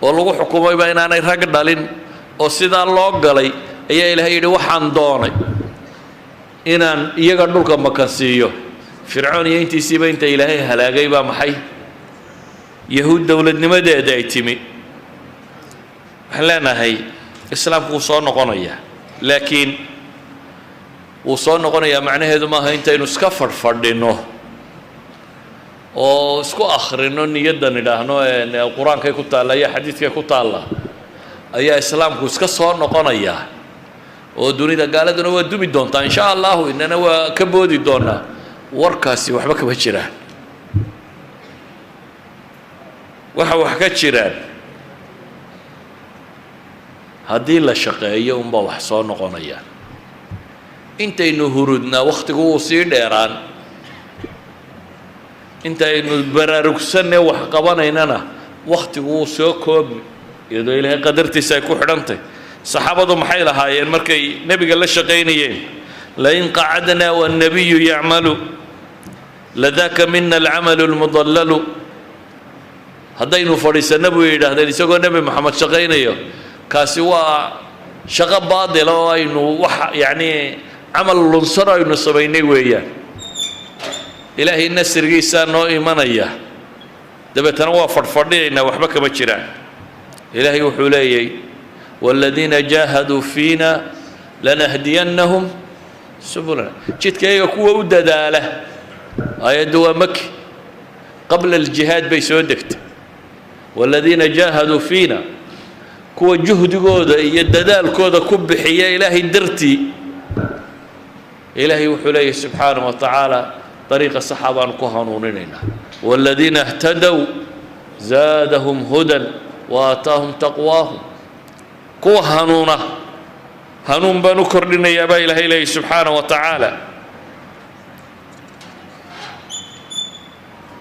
oo lagu xukumayba inaanay rag dhalin oo sidaa loo galay ayaa ilaahay yidhi waxaan doonay inaan iyaga dhulka makansiiyo fircoon iyo intiisiiba inta ilaahay halaagay baa maxay yahuud dowladnimadeeda ay timi waxaan leenahay islaamku wuu soo noqonayaa laakiin wuu soo noqonayaa macnaheedu maaha intaynu iska fadhfadhino oo isku akhrino niyaddan idhaahno qur-aankay ku taalla iyo xadiidkay ku taalla ayaa islaamku iska soo noqonayaa oo dunida gaaladuna waa dumi doontaa insha allahu inana waa ka boodi doonaa warkaasi waxba kama jiraan waxa wax ka jiraan haddii la shaqeeyo unbaa wax soo noqonaya intaynu hurudnaa wakhtigu wuu sii dheeraan intaynu baraarugsanee wax qabanaynana wakhtigu wuu soo koobmi iyadoo ilaahay qadartiisa ay ku xidhantay saxaabadu maxay lahaayeen markay nebiga la shaqaynayeen lain qacadnaa wannabiyu yacmalu ladaaka mina alcamalu lmudallalu haddaynu fadhiisanno buu yidhaahdeen isagoo nebi moxamed shaqaynayo kaasi waa shaqo baadila oo aynu wax yacnii camal lunsano aynu samaynay weeyaan ilaahay nasrigiisaa noo imanaya dabeetana waa fadhfadhiyaynaa waxba kama jiraan ilaahay wuxuu leeyay waaladiina jaahaduu fiina lanahdiyannahum subulana jidka iyaga kuwa u dadaala aayaddu waa maki qabla aljihaad bay soo degtay waaladiina jaahaduu fiina kuwa juhdigooda iyo dadaalkooda ku bixiya ilaahay dartii ilaahay wuxuu leeyahay subxaanahu wa tacaala dariiqa saxa baan ku hanuuninaynaa waaladiina ihtadow zaadahum hudan wa aataahum taqwaahum kuwa hanuuna hanuun baan u kordhinayaa baa ilaahay leeyahay subxaanahu wa tacaala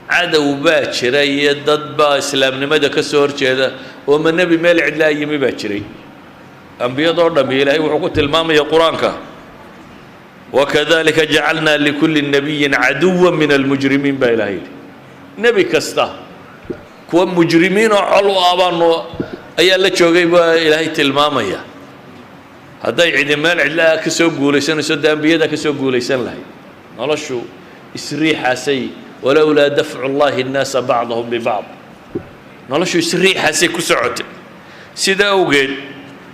cadow baa jira iyo dad baa islaamnimada ka soo horjeeda oo ma nebi meel cidlaa yimi baa jiray ambiyadoo dhammi ilaahay wuxuu ku tilmaamaya qur-aanka wakadalika jacalnaa likulli nabiyin caduwan min almujrimiin baa ilahay yidhi nebi kasta kuwa mujrimiin oo col u abaano ayaa la joogay baa ilaahay tilmaamaya hadday cidi meel cidlaa ka soo guulaysanayso dee ambiyada ka soo guulaysan lahayd noloshu isriixaasay walowlaa dafcu llahi nnaasa bacdahum bibacd noloshu isriixaasay ku socotay sida awgeed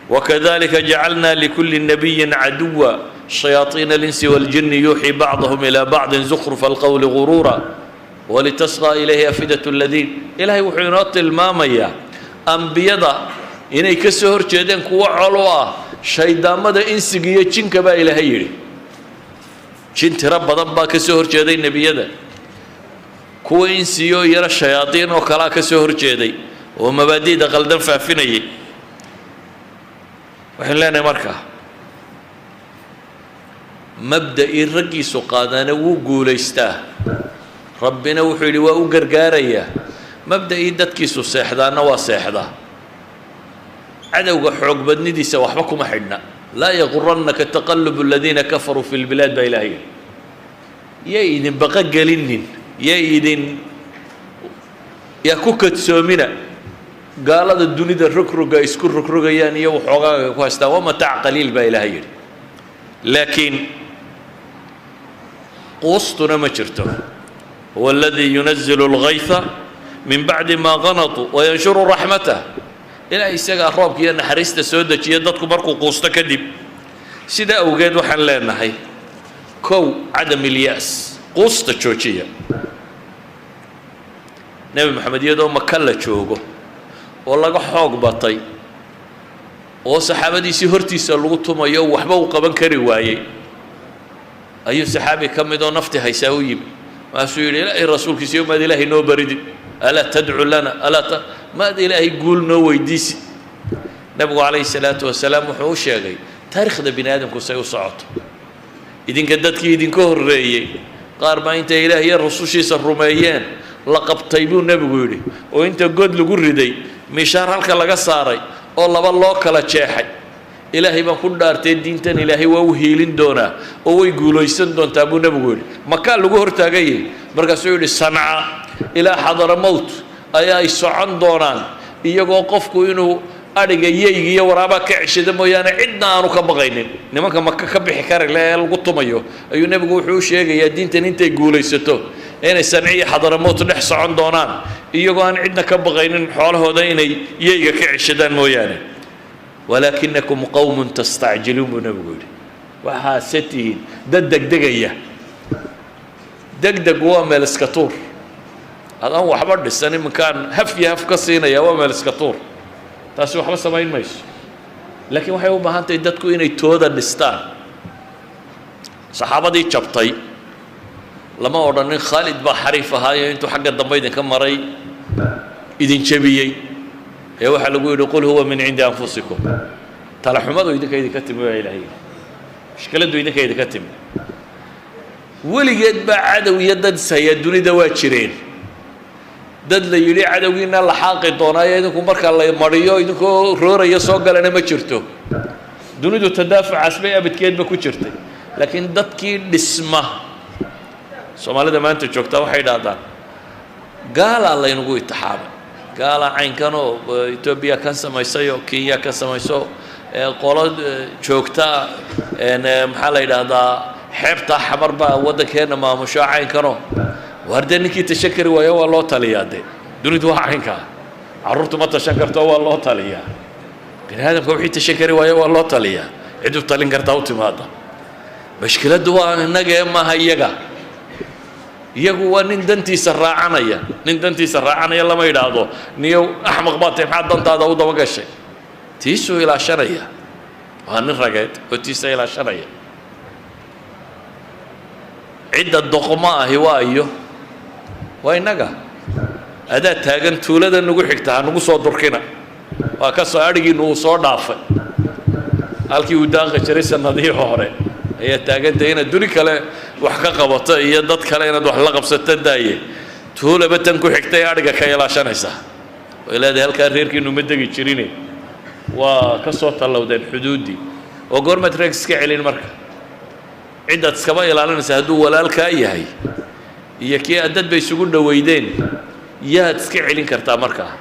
wakadalika jacalnaa likulli nabiyin caduwa shayaaiina alinsi waاljini yuuxii bacdahum ilaa bacdin zukrufa alqowli guruura walitasqaa ilayhi afidat aladiin ilaahay wuxuu inoo tilmaamayaa ambiyada inay ka soo hor jeedeen kuwo col u ah shaydaamada insiga iyo jinka baa ilaahay yidhi jin tiro badan baa ka soo hor jeeday nebiyada kuwa insiyo yaro shayaadiin oo kalaa ka soo hor jeeday oo mabaadi'da qaldan faafinayay waxaan leenahay markaa mabda'ii raggiisu qaadaana wuu guulaystaa rabbina wuxuu yidhi waa u gargaarayaa mabda'ii dadkiisu seexdaana waa seexdaa cadowga xoog badnidiisa waxba kuma xidhna laa yagurannaka taqalubu aladiina kafaruu fi lbilaad baa ilaahay yay idin baqa gelinin yaa ku kadsoomina gaalada dunida rogroga isku rogrogayaan iyo waxoogaaga ku haystaan waa mataac qaliil baa ilaahay yidhi laakiin quustuna ma jirto huwa aladii yunazilu اlgayha min bacdi maa qanatuu wayanshuru raxmatah ilaahay isagaa roobka iyo naxariista soo dejiya dadku markuu quusto kadib sidaa awgeed waxaan leenahay kow cadam ilya'as quusta joojiya nebi moxamed iyadoo maka la joogo oo laga xoog batay oo saxaabadiisii hortiisa lagu tumayo waxba uu qaban kari waayey ayuu saxaabi ka mid oo nafti haysaa u yimi maasuu yidhi ilaahay rasuulkiisiyo maad ilaahay noo baridin alaa tadcu lana maad ilaahay guul noo weydiisi nebigu calayhi salaatu wasalaam wuxuu u sheegay taariikhda bini aadamku say u socoto idinka dadkii idinka horreeyey qaar baa intay ilaah iyo rusushiisa rumeeyeen la qabtay buu nebigu yidhi oo inta god lagu riday mishaar halka laga saaray oo laba loo kala jeexay ilaahay baan ku dhaartay diintan ilaahay waa u hiilin doonaa oo way guulaysan doontaa buu nebigu yidhi makaa lagu hortaagayay markaasuu yidhi sanca ilaa xadaramowt ayaa ay socon doonaan iyagoo qofku inuu adhiga yeyga iyo waraabaa ka ceshada mooyaane cidna aanu ka baqaynin nimanka maka ka bixi kari le ee lagu tumayo ayuu nebigu wuxuu u sheegayaa diintan intay guulaysato inay sanci iyo xadaramowt dhex socon doonaan iyagoo aan cidna ka baqaynin xoolahooda inay yeyga ka ceshadaan mooyaane walaakinakum qowmun tastacjiluun buu nebigu yidhi waxaase tihiin dad degdegaya degdeg waa meel iska tuur adaan waxba dhisan iminkaan haf iyo haf ka siinaya waa meel iska tuur taasi waxba samayn mayso laakiin waxay u baahan tahay dadku inay tooda dhistaan saxaabadii jabtay lama odhanin khaalid baa xariif ahaayo intuu xagga dambe idinka maray idin jebiyey ee waxaa lagu yidhi qul huwa min cindi anfusikum talaxumadu idinka idinka timi baa ilaahay mushkiladdu idinka idinka timi weligeed baa cadow iyo dad ishaya dunida waa jireen dad la yidhi cadowgiina la xaaqi doonaayo idinku marka la mariyo idinkoo rooraya soo galana ma jirto dunidu tadaafucaas bay abadkeedba ku jirtay laakiin dadkii dhisma soomaalida maanta joogtaa waxay idhaahdaan gaalaa laynagu itixaamay gaala caynkanoo etoobiya kan samaysayoo kenya kan samayso qolo joogtaa maxaa la yidhaahdaa xeebtaa xamar baa waddankeenna maamusho caynkanoo waar dee ninkii tashan kari waayo waa loo taliyaa de dunidu waa caynkaa carruurtu ma tashan karto waa loo taliyaa bini aadamka wixii tashan kari waayo waa loo taliyaa cidu talin kartaa u timaada mashkiladdu waa innaga ee maaha iyagu waa nin dantiisa raacanaya lama yidhaahdo niyow axmaq baa tahay maxaad dantaada u daba gashay tiisuu ilaashanaya waa nin rageed oo tiisa ilaashanaya cidda doqmo ahi waa iyo waa innaga adaa taagan tuulada nagu xigta ha nagu soo durkina waa ka soo adhigiinu uu soo dhaafay halkii uu daaqi jiray sanadihii hore ayaa taagantay inaad duni kale wax ka qabato iyo dad kale inaad wax la qabsato daaye tuulaba tan ku xigtay adhiga ka ilaashanaysaa way leedahay halkaa reerkiinu ma degi jirine waa ka soo tallowdeen xuduuddii oo goormaad reeg iska celin marka ciddaad iskaba ilaalinaysa hadduu walaalkaa yahay iyo kii aad dad bay isugu dhoweydeen yaad iska celin kartaa markaa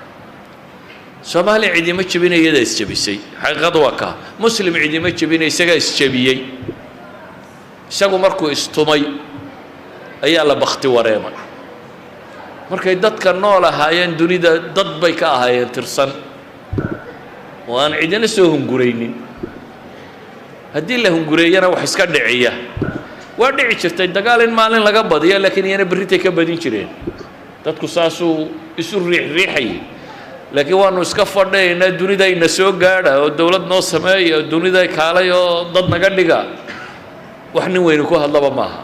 soomaaliya cidima jebinay iyadaa isjebisay xaqiiqadu waa kaa muslim cidima jebinay isagaa isjebiyey isagu markuu istumay ayaa la bakti wareemay markay dadka nool ahaayeen dunida dad bay ka ahaayeen tirsan oo aan cidina soo hunguraynin haddii la hungureeyana wax iska dhiciya waa dhici jirtay dagaal in maalin laga badiyo laakiin iyana berritay ka badin jireen dadku saasuu isu riixriixayay laakiin waanu iska fadhaynaa dunidayna soo gaadha oo dawlad noo sameeya oo duniday kaalay oo dad naga dhiga wax nin weyni ku hadlaba maaha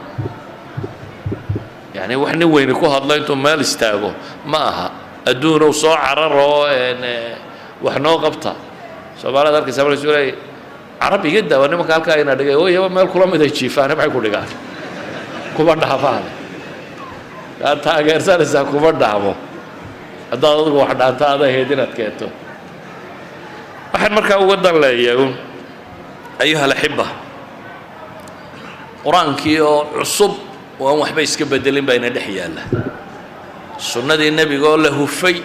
yani wax nin weyni ku hadlo intuu meel istaago ma aha adduunow soo cararo wax noo qabta soomaalida arkaysa markay soo leeyahay carab iga daawa nimanka halkaa ina dhigay oo iyaba meel kula mid ay jiifaane maxay ku dhigaan kuma dhaafaane kaa taageersanaysaa kuma dhaamo haddaad adigu wax dhaanta ada ahayd inaad keento waxaan markaa uga dan leeyahay ayuha alaxiba qur-aankii oo cusub oo aan waxba iska bedelin baa ina dhex yaalla sunnadii nebiga oo la hufay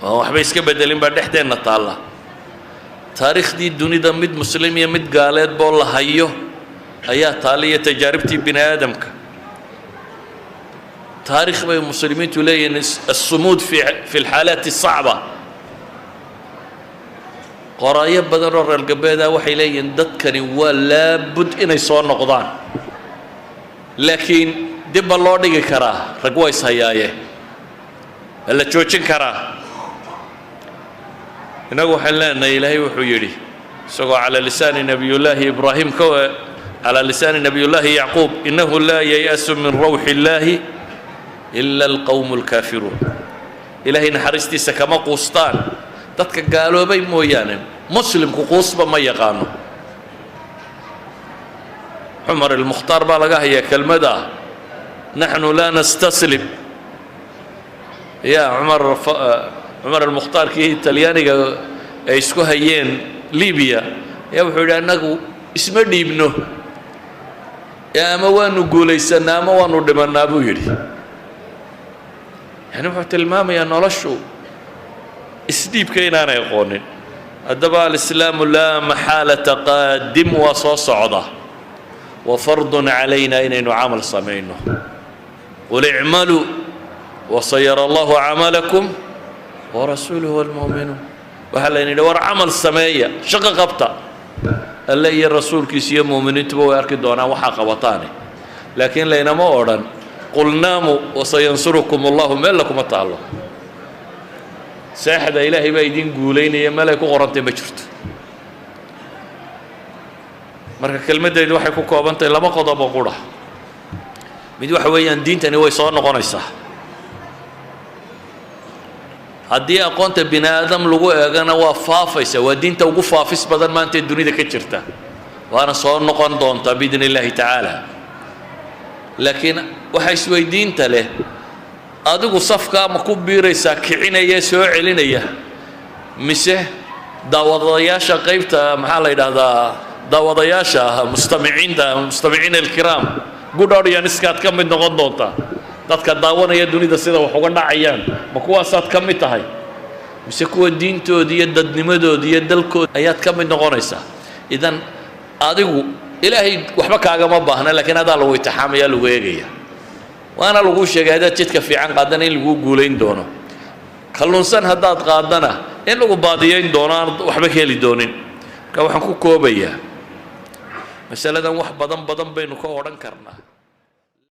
oo aan waxba iska bedelin baa dhexdeenna taalla taariikhdii dunida mid muslim iyo mid gaaleed boo la hayo ayaa taaliya tajaaribtii bini aadamka taariikh bay muslimiintu leeyihiin assumuud fi alxaalaati asacba qoraayo badan oo reer galbeeda waxay leeyihiin dadkani waa laabud inay soo noqdaan laakiin dib baa loo dhigi karaa rag waa ishayaaye waa la joojin karaa inagu waxaan leenahay ilaahay wuxuu yidhi isagoo calaa lisaani nabiyullaahi ibraahim calaa lisaani nabiyullaahi yacquub innahu laa yay'asu min rawxi illaahi ila alqawmu alkaafiruun ilaahay naxariistiisa kama quustaan dadka gaaloobay mooyaane muslimku quusba ma yaqaano cumar almukhtaar baa laga hayaa kelmada naxnu laa nastaslim ya cumar almukhtaar kii talyaaniga ay isku hayeen libiya ayaa wuxuu yidhi annagu isma dhiibno ama waanu guulaysanaa ama waanu dhimannaa buu yidhi yani wuxuu tilmaamayaa noloshu isdhiibka inaanay aqoonin haddaba alislaamu laa maxaalata qaadim waa soo socda wa fardun calayna inaynu camal samayno qul icmaluu wasayara allahu camalakum warasuuluhu walmu'minuun waxaa layna yidhi war camal sameeya shaqo qabta alle iyo rasuulkiisa iyo mu'miniintuba way arki doonaan waxaa qabataane laakiin laynama odhan qul naamuu wasayansurukum allahu meel lakuma taallo seexda ilaahay baa idin guulaynaya meel ay ku qorantay ma jirto marka kelmaddaydu waxay ku koobantahay laba qodob oo qudha mid waxa weeyaan diintani way soo noqonaysaa haddii aqoonta bini aadam lagu eegana waa faafaysa waa diinta ugu faafis badan maanta ee dunida ka jirta waana soo noqon doontaa biidni illaahi tacaala laakiin waxa isweydiinta leh adigu safka ma ku biiraysaa kicinaya soo celinaya mise daawadayaasha qaybta maxaa la yidhaahdaa daawadayaasha mustamiiciina alkiraam good audience-kaad ka mid noqon doontaa dadka daawanaya dunida sida wax uga dhacayaan ma kuwaasaad ka mid tahay mise kuwa diintooda iyo dadnimadooda iyo dalkooda ayaad ka mid noqonaysaa idan adigu ilaahay waxba kaagama baahna laakiin adaa lagu itixaamaya lagu eegaya waana lagu sheegay haddaad jidka fiican qaadana in lagu guulayn doono kalluunsan haddaad qaadana in lagu baadiyayn doono aan waxba heli doonin marka waxaan ku koobayaa masaladan wax badan baynu ka odhan karnaa